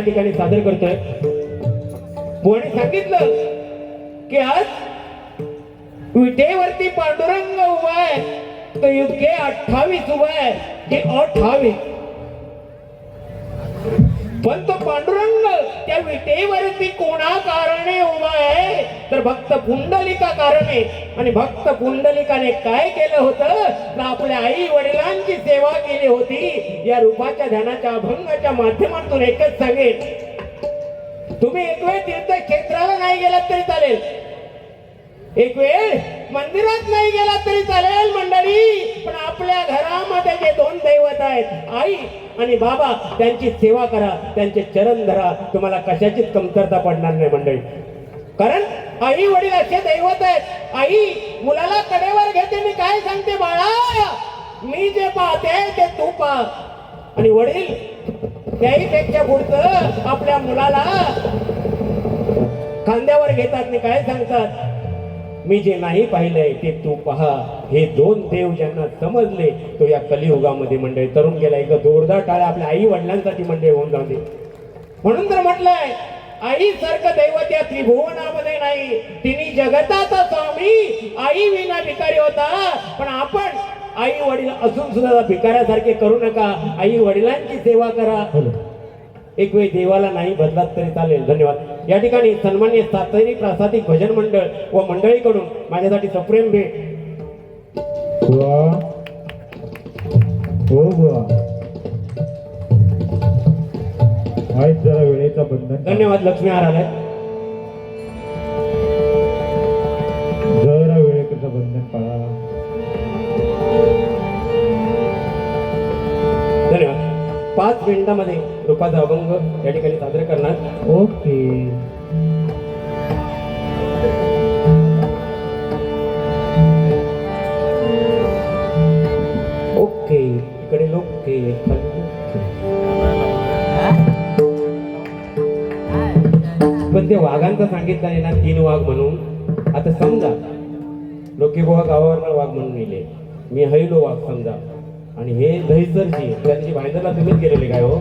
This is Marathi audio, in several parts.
ठिकाणी सादर करतोय. कोणी सांगितलं की आज विटेवरती पांडुरंग उभा आहे, तो युगे 28 उभा आहे की 28. पण तो पांडुरंग त्या विटेवरती कोणा कारणे उभा आहे तर भक्त पुंडलिका कारणे. आणि भक्त पुंडलिकाने काय केलं होतं तर आपल्या आई वडिलांची सेवा केली होती. या रूपाच्या ध्यानाच्या अभंगाच्या माध्यमातून एकच सांगेन, तुम्ही एक वेळ तीर्थक्षेत्राला नाही गेलात तरी चालेल, एक वेळ मंदिरात नाही गेलात तरी चालेल मंडळी, पण आपल्या घरामध्ये जे दोन दैवत आहेत आई आणि बाबा त्यांची सेवा करा, त्यांचे चरण धरा, तुम्हाला कशाचीच कमतरता पडणार नाही मंडळी. कारण आई वडील असे दैवत आहेत. आई मुलाला कडेवर घेते, मी काय सांगते बाळा, मी जे पाहते ते तू पाह. आणि वडील त्याही पेक्षा पुढचं आपल्या मुलाला खांद्यावर घेतात, मी काय सांगतात, मी जे नाही पाहिलंय ते तू पहा. हे दोन देव ज्यांना समजले तो या कलियुगामध्ये मंडळी तरुण गेला. एक जोरदार टाळ्या आपल्या आई वडिलांसाठी मंडळी होऊन जाऊ दे. म्हणून तर म्हटलंय आई सारखं दैवत या त्रिभुवनामध्ये नाही. तिने जगताचा स्वामी आई विना भिकारी होता. पण आपण आई वडील असून सुद्धा भिकाऱ्यासारखे करू नका, आई वडिलांची सेवा करा. एक वेळ देवाला नाही बदलात तरी चालेल. धन्यवाद. या ठिकाणी सन्मान्य सातारी प्रासादिक भजन मंडळ व मंडळीकडून माझ्यासाठी सप्रेम भेट. जरा वेळेचा बंधन. धन्यवाद. लक्ष्मी आरालाय. जरा वेळेचं बंधन पाळा. धन्यवाद. 5 मिनिटांमध्ये रूपाचा अभंग या ठिकाणी सादर करणार. ओके. ओके. इकडे लोक पण ते वाघांचं सांगितलं आहे ना, 3 वाघ म्हणून. आता समजा लोके गोवा गावावर वाघ म्हणून येले, मी हैलो वाघ समजा, आणि हे दहिसरची त्या दिवशी भाईंदरला तुम्हीच गेलेले काय हो?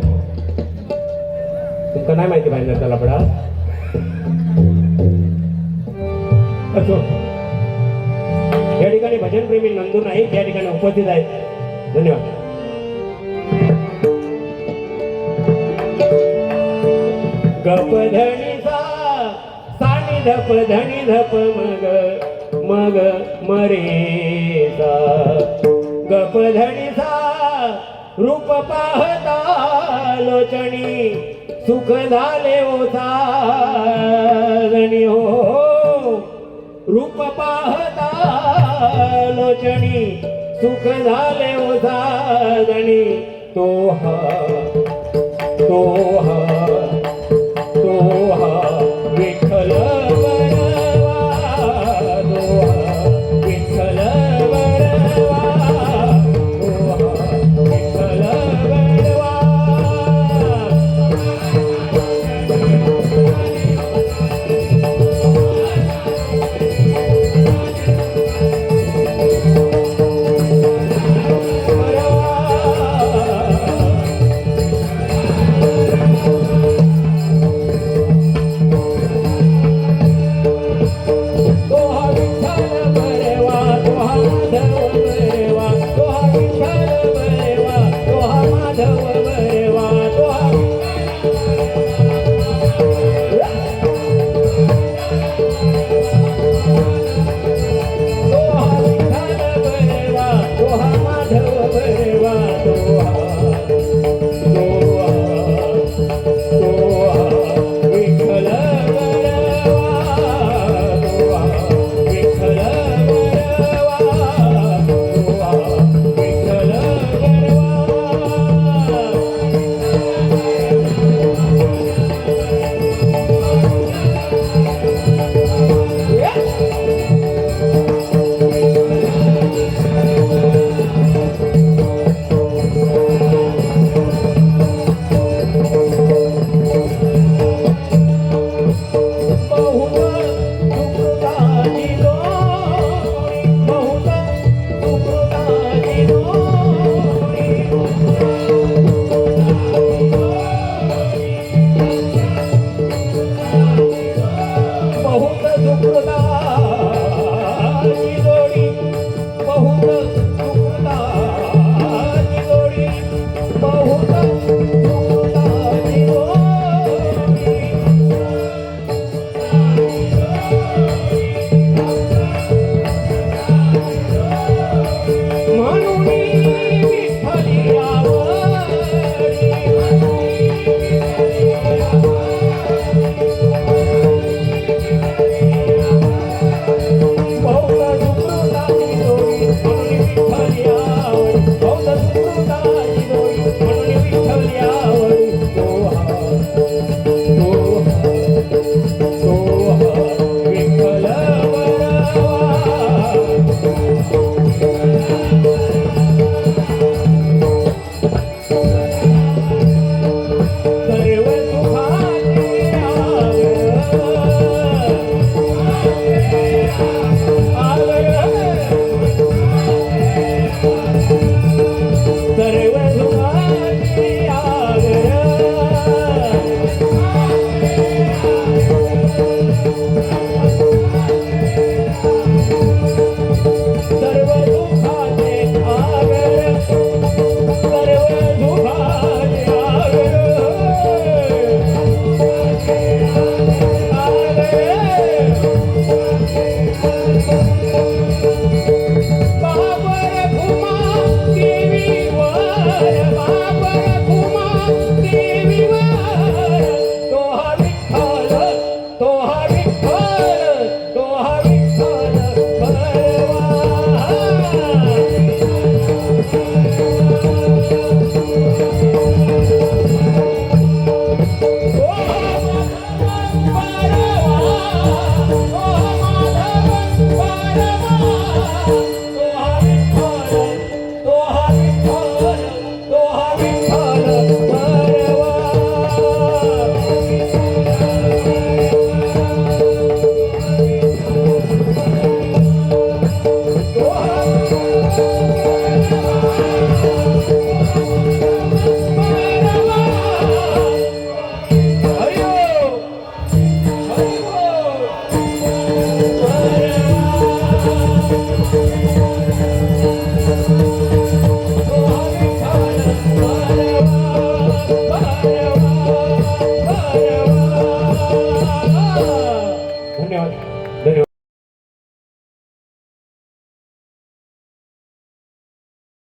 तुमका नाही माहिती भाईंदरचा लफडा? असो, या ठिकाणी भजन प्रेमी नंदू नाही या ठिकाणी उपस्थित आहेत. धन्यवाद. गप धनी सा सानी धप धनी धप मग मग मरे सा. गप धनी सा रूप पाहता लोचणी सुख झाले ओ साजणी हो. रूप पाहता लोचणी सुख झाले ओ साजणी. तो हा तो हा तो हा विठ्ठल बरवा. तो हा विठ्ठल बरवा. तो हा विठ्ठल बरवा. सुकृताची जोडी बहुत सुकृताची जोडी बहुत सुकृताची जोडी म्हणून विठ्ठली